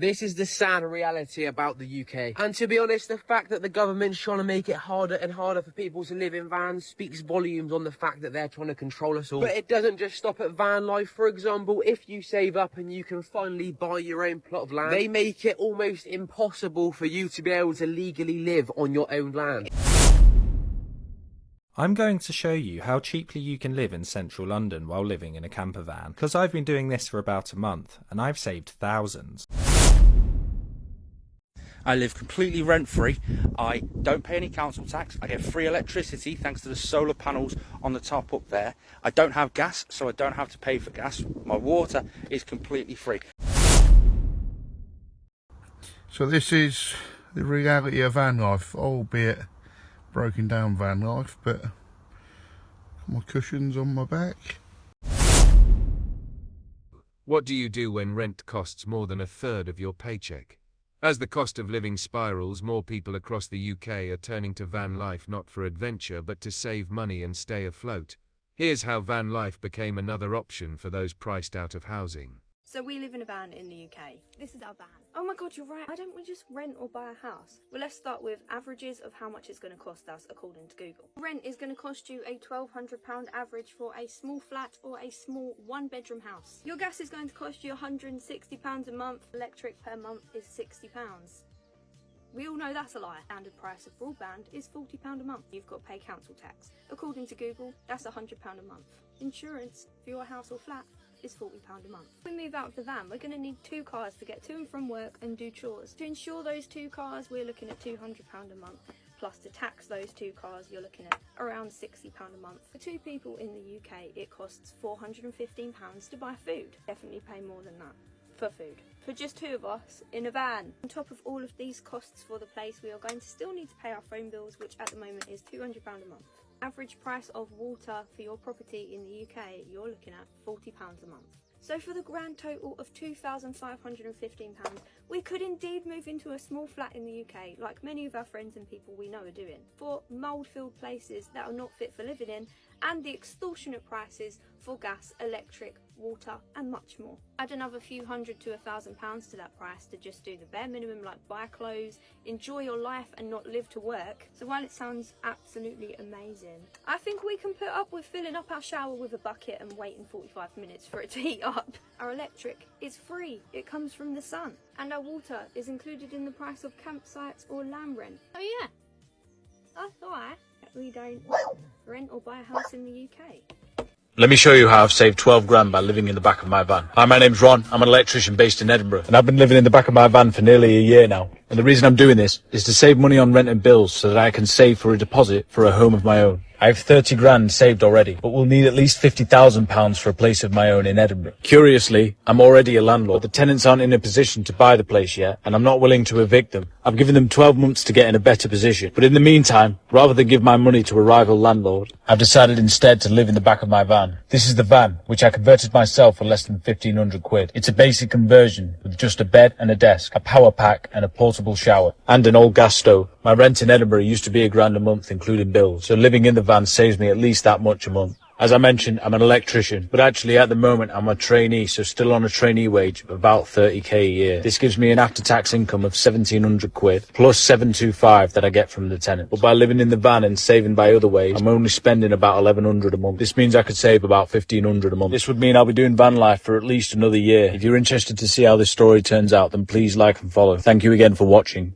This is the sad reality about the UK. And to be honest, the fact that the government's trying to make it harder and harder for people to live in vans speaks volumes on the fact that they're trying to control us all. But it doesn't just stop at van life. For example, if you save up and you can finally buy your own plot of land, they make it almost impossible for you to be able to legally live on your own land. I'm going to show you how cheaply you can live in central London while living in a camper van, because I've been doing this for about a month and I've saved thousands. I live completely rent-free. I don't pay any council tax. I get free electricity thanks to the solar panels on the top up there. I don't have gas, so I don't have to pay for gas. My water is completely free. So this is the reality of van life, albeit broken down van life, but my cushions on my back. What do you do when rent costs more than a third of your paycheck? As the cost of living spirals, more people across the UK are turning to van life not for adventure but to save money and stay afloat. Here's how van life became another option for those priced out of housing. So we live in a van in the UK. This is our van. Oh my god, you're right. Why don't we just rent or buy a house? Well, let's start with averages of how much it's going to cost us according to Google. Rent is going to cost you a £1,200 average for a small flat or a small one-bedroom house. Your gas is going to cost you £160 a month. Electric per month is £60. We all know that's a lie. Standard price of broadband is £40 a month. You've got to pay council tax. According to Google, that's £100 a month. Insurance for your house or flat is £40 a month. When we move out of the van, we're going to need 2 cars to get to and from work and do chores. To insure those 2 cars, we're looking at £200 a month. Plus to tax those 2 cars, you're looking at around £60 a month. For 2 people in the UK, it costs £415 to buy food. Definitely pay more than that for food. For just 2 of us in a van. On top of all of these costs for the place, we are going to still need to pay our phone bills, which at the moment is £200 a month. Average price of water for your property in the UK, you're looking at £40 a month. So for the grand total of £2,515, we could indeed move into a small flat in the UK, like many of our friends and people we know are doing, for mould-filled places that are not fit for living in, and the extortionate prices for gas, electric, water and much more. Add another few hundred to £1,000 to that price to just do the bare minimum, like buy clothes, enjoy your life and not live to work. So while it sounds absolutely amazing, I think we can put up with filling up our shower with a bucket and waiting 45 minutes for it to heat up. Our electric is free, it comes from the sun, and our water is included in the price of campsites or land rent. Oh yeah, that's why we don't rent or buy a house in the UK. Let me show you how I've saved 12 grand by living in the back of my van. Hi, my name's Ron. I'm an electrician based in Edinburgh, and I've been living in the back of my van for nearly a year now. And the reason I'm doing this is to save money on rent and bills so that I can save for a deposit for a home of my own. I have 30 grand saved already, but will need at least £50,000 for a place of my own in Edinburgh. Curiously, I'm already a landlord. The tenants aren't in a position to buy the place yet, and I'm not willing to evict them. I've given them 12 months to get in a better position. But in the meantime, rather than give my money to a rival landlord, I've decided instead to live in the back of my van. This is the van, which I converted myself for less than 1,500 quid. It's a basic conversion with just a bed and a desk, a power pack and a portable shower, and an old gas stove. My rent in Edinburgh used to be £1 a month, including bills, so living in the van saves me at least that much a month. As I mentioned, I'm an electrician, but actually at the moment I'm a trainee, so still on a trainee wage of about 30k a year. This gives me an after-tax income of 1,700 quid, plus 725 that I get from the tenant. But by living in the van and saving by other ways, I'm only spending about 1,100 a month. This means I could save about 1,500 a month. This would mean I'll be doing van life for at least another year. If you're interested to see how this story turns out, then please like and follow. Thank you again for watching.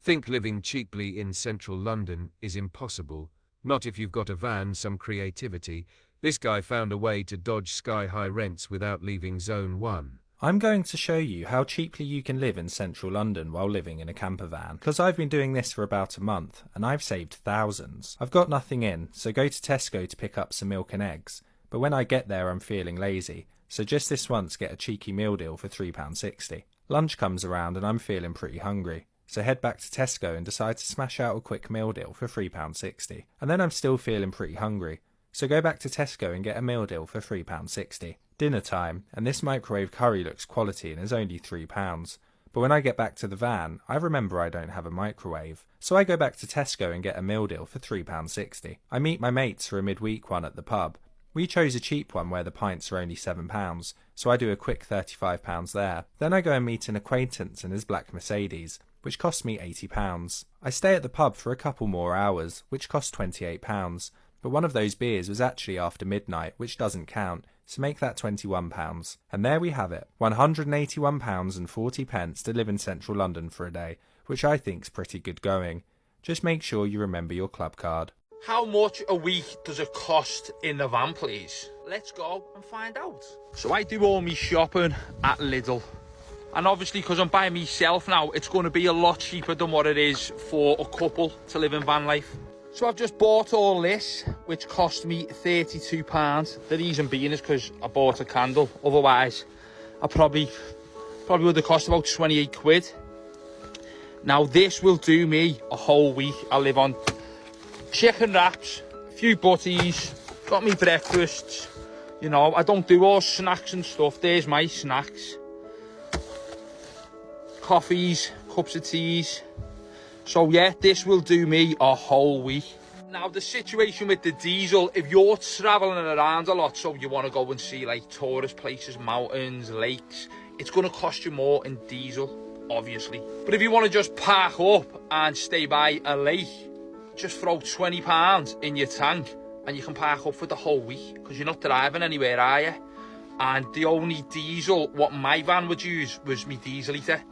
Think living cheaply in central London is impossible? Not if you've got a van, some creativity. This guy found a way to dodge sky-high rents without leaving Zone 1. I'm going to show you how cheaply you can live in central London while living in a camper van, because I've been doing this for about a month and I've saved thousands. I've got nothing in, so go to Tesco to pick up some milk and eggs, but when I get there I'm feeling lazy, so just this once get a cheeky meal deal for £3.60. Lunch comes around and I'm feeling pretty hungry, so head back to Tesco and decide to smash out a quick meal deal for £3.60. And then I'm still feeling pretty hungry, so go back to Tesco and get a meal deal for £3.60. Dinner time, and this microwave curry looks quality and is only £3. But when I get back to the van, I remember I don't have a microwave, so I go back to Tesco and get a meal deal for £3.60. I meet my mates for a midweek one at the pub, We chose a cheap one where the pints are only £7, so I do a quick £35 there. Then I go and meet an acquaintance in his black Mercedes, which cost me £80. I stay at the pub for a couple more hours, which cost £28, but one of those beers was actually after midnight, which doesn't count, so make that £21. And there we have it, £181.40 to live in central London for a day, which I think's pretty good going. Just make sure you remember your club card. How much a week does it cost in the van, please? Let's go and find out. So I do all my shopping at Lidl. And obviously, because I'm by myself now, it's going to be a lot cheaper than what it is for a couple to live in van life. So I've just bought all this, which cost me £32. The reason being is because I bought a candle. Otherwise, I probably would have cost about 28 quid. Now, this will do me a whole week. I live on chicken wraps, a few butties, got me breakfasts. You know, I don't do all snacks and stuff. There's my snacks. Coffees, cups of teas. So yeah, this will do me a whole week. Now, the situation with the diesel, if you're travelling around a lot, so you want to go and see like tourist places, mountains, lakes, it's going to cost you more in diesel, obviously. But if you want to just park up and stay by a lake, just throw £20 in your tank and you can park up for the whole week, because you're not driving anywhere, are you? And the only diesel what my van would use was my diesel heater.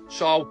So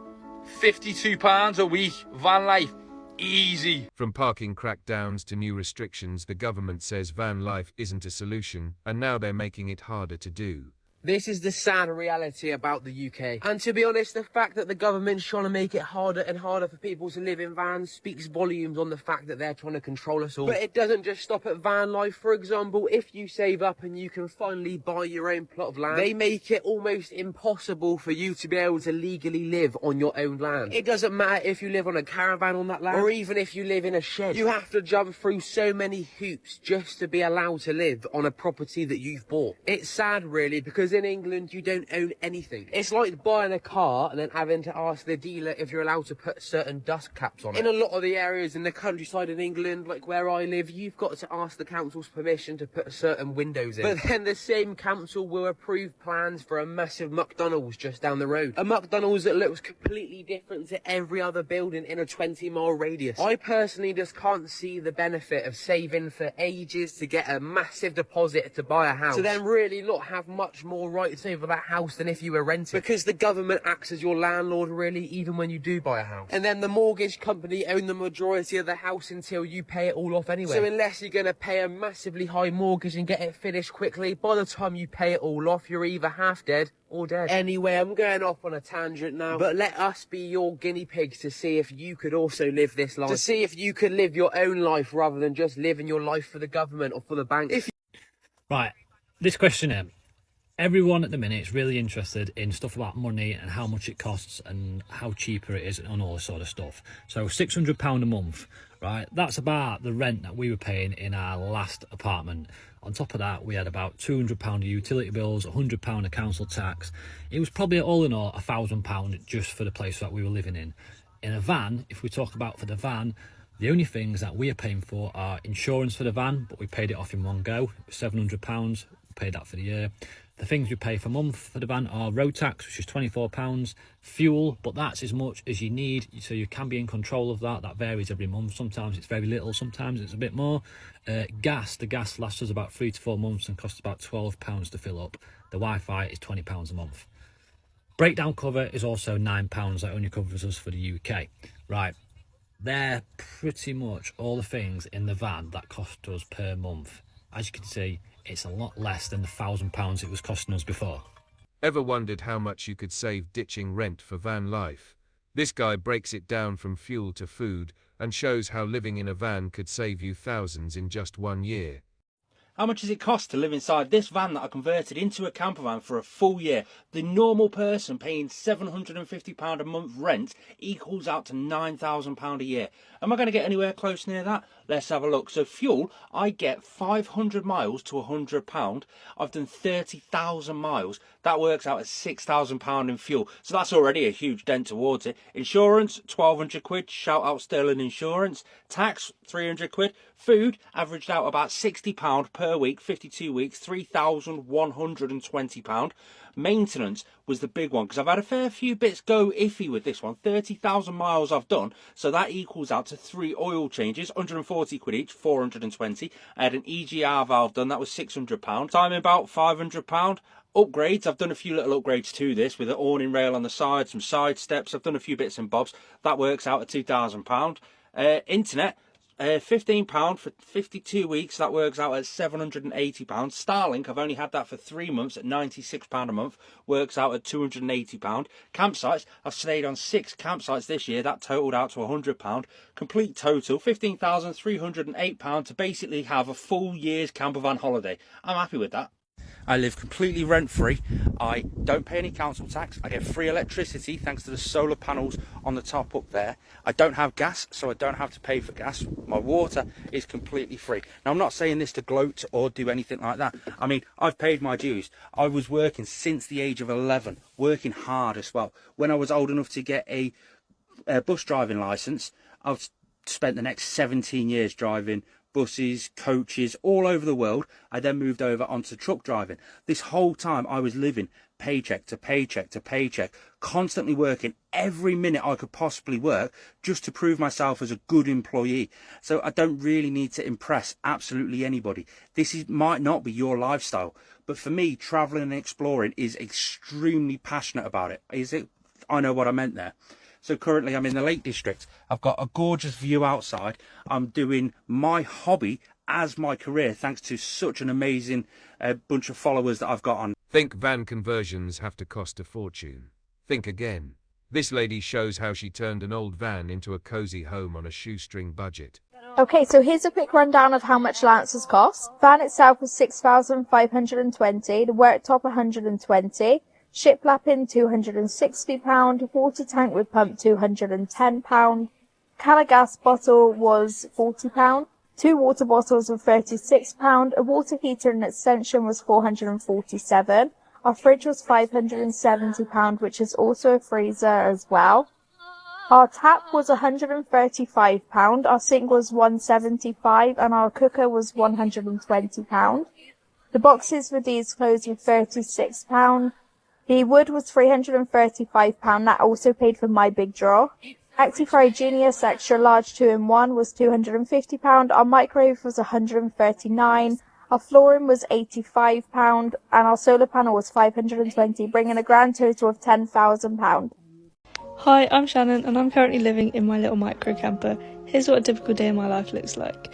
£52 a week, van life, easy. From parking crackdowns to new restrictions, the government says van life isn't a solution, and now they're making it harder to do. This is the sad reality about the UK. And to be honest, the fact that the government's trying to make it harder and harder for people to live in vans speaks volumes on the fact that they're trying to control us all. But it doesn't just stop at van life. For example, if you save up and you can finally buy your own plot of land, they make it almost impossible for you to be able to legally live on your own land. It doesn't matter if you live on a caravan on that land, or even if you live in a shed. You have to jump through so many hoops just to be allowed to live on a property that you've bought. It's sad, really, because in England you don't own anything. It's like buying a car and then having to ask the dealer if you're allowed to put certain dust caps on it. In a lot of the areas in the countryside in England, like where I live, you've got to ask the council's permission to put certain windows in. But then the same council will approve plans for a massive McDonald's just down the road. A McDonald's that looks completely different to every other building in a 20-mile radius. I personally just can't see the benefit of saving for ages to get a massive deposit to buy a house, to then really not have much more rights over that house than if you were renting, because the government acts as your landlord, really, even when you do buy a house. And then the mortgage company own the majority of the house until you pay it all off anyway. So unless you're going to pay a massively high mortgage and get it finished quickly, by the time you pay it all off, you're either half dead or dead. Anyway, I'm going off on a tangent now, but let us be your guinea pigs to see if you could also live this life, to see if you could live your own life rather than just living your life for the government or for the bank. Right, this questionnaire. Everyone at the minute is really interested in stuff about money and how much it costs and how cheaper it is and all this sort of stuff. So £600 a month, right? That's about the rent that we were paying in our last apartment. On top of that, we had about £200 of utility bills, £100 of council tax. It was probably all in all £1,000 just for the place that we were living in. In a van, if we talk about for the van, the only things that we are paying for are insurance for the van, but we paid it off in one go. It was £700, paid that for the year. The things we pay for month for the van are road tax, which is £24, fuel, but that's as much as you need, so you can be in control of that. That varies every month. Sometimes it's very little, sometimes it's a bit more. Gas, the gas lasts us about 3 to 4 months and costs about £12 to fill up. The Wi-Fi is £20 a month. Breakdown cover is also £9, that only covers us for the UK. Right, they're pretty much all the things in the van that cost us per month. As you can see, it's a lot less than the £1,000 it was costing us before. Ever wondered how much you could save ditching rent for van life? This guy breaks it down from fuel to food and shows how living in a van could save you thousands in just 1 year. How much does it cost to live inside this van that I converted into a camper van for a full year? The normal person paying £750 a month rent equals out to £9,000 a year. Am I going to get anywhere close near that? Let's have a look. So fuel, I get 500 miles to £100. I've done 30,000 miles. That works out at £6,000 in fuel. So that's already a huge dent towards it. Insurance, 1,200 quid. Shout out Sterling Insurance. Tax, 300 quid. Food, averaged out about £60 per per week, 52 weeks, £3,120. Maintenance was the big one, because I've had a fair few bits go iffy with this one. 30,000 miles I've done, so that equals out to 3 oil changes, 140 quid each, 420. I had an EGR valve done, that was £600. Time about £500. Upgrades, I've done a few little upgrades to this with an awning rail on the side, some side steps. I've done a few bits and bobs. That works out at £2,000. Internet, £15 for 52 weeks. That works out at £780. Starlink, I've only had that for 3 months at £96 a month. Works out at £280. Campsites, I've stayed on 6 campsites this year. That totaled out to £100. Complete total, £15,308 to basically have a full year's camper van holiday. I'm happy with that. I live completely rent-free. I don't pay any council tax. I get free electricity thanks to the solar panels on the top up there. I don't have gas, so I don't have to pay for gas. My water is completely free. Now, I'm not saying this to gloat or do anything like that. I mean, I've paid my dues. I was working since the age of 11, working hard as well. When I was old enough to get a bus driving licence, I've spent the next 17 years driving buses, coaches, all over the world. I then moved over onto truck driving. This whole time I was living paycheck to paycheck to paycheck, constantly working every minute I could possibly work just to prove myself as a good employee. So I don't really need to impress absolutely anybody. Might not be your lifestyle, but for me, traveling and exploring is extremely passionate about it. Is it? I know what I meant there. So currently I'm in the Lake District. I've got a gorgeous view outside. I'm doing my hobby as my career thanks to such an amazing bunch of followers that I've got on. Think van conversions have to cost a fortune. Think again. This lady shows how she turned an old van into a cozy home on a shoestring budget. Okay, so here's a quick rundown of how much Lance has cost. Van itself was £6,520, the worktop £120. Shiplapping £260, water tank with pump £210, can of gas bottle was £40, 2 water bottles were £36, a water heater and extension was £447, our fridge was £570, which is also a freezer as well. Our tap was £135, our sink was £175, and our cooker was £120. The boxes for these clothes were £36. The wood was £335, that also paid for my big draw. Actifry Genius Extra Large 2-in-1 was £250, our microwave was £139, our flooring was £85, and our solar panel was £520, bringing a grand total of £10,000. Hi, I'm Shannon and I'm currently living in my little micro camper. Here's what a typical day in my life looks like.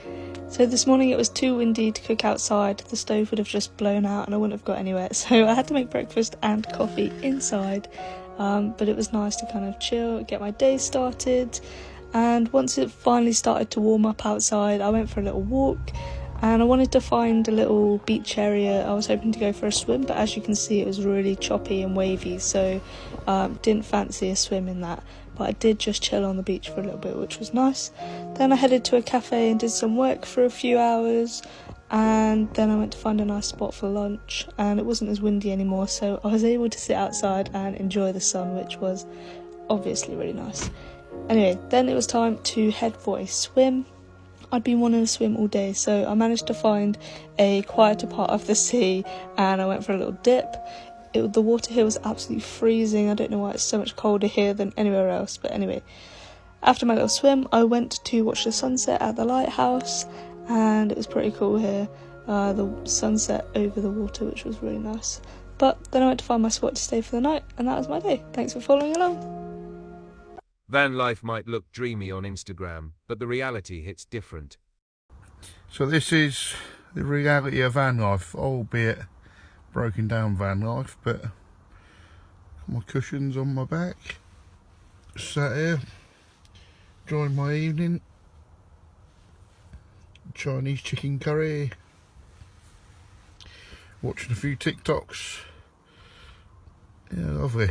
So this morning it was too windy to cook outside, the stove would have just blown out and I wouldn't have got anywhere, so I had to make breakfast and coffee inside, but it was nice to kind of chill, get my day started, and once it finally started to warm up outside, I went for a little walk, and I wanted to find a little beach area. I was hoping to go for a swim, but as you can see it was really choppy and wavy, so didn't fancy a swim in that. But I did just chill on the beach for a little bit, which was nice. Then I headed to a cafe and did some work for a few hours, and then I went to find a nice spot for lunch, and it wasn't as windy anymore, so I was able to sit outside and enjoy the sun, which was obviously really nice. Anyway, then it was time to head for a swim. I'd been wanting to swim all day, so I managed to find a quieter part of the sea and I went for a little dip. The water here was absolutely freezing. I don't know why it's so much colder here than anywhere else, but anyway, after my little swim I went to watch the sunset at the lighthouse, and it was pretty cool here, the sunset over the water, which was really nice. But then I went to find my spot to stay for the night, and that was my day. Thanks for following along. Van life might look dreamy on Instagram, but the reality hits different. So this is the reality of van life, albeit broken down van life, but my cushions on my back, sat here enjoying my evening, Chinese chicken curry, watching a few TikToks. Yeah, lovely.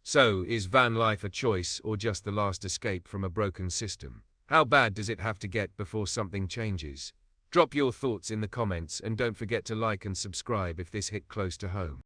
So, is van life a choice or just the last escape from a broken system? How bad does it have to get before something changes? Drop your thoughts in the comments and don't forget to like and subscribe if this hit close to home.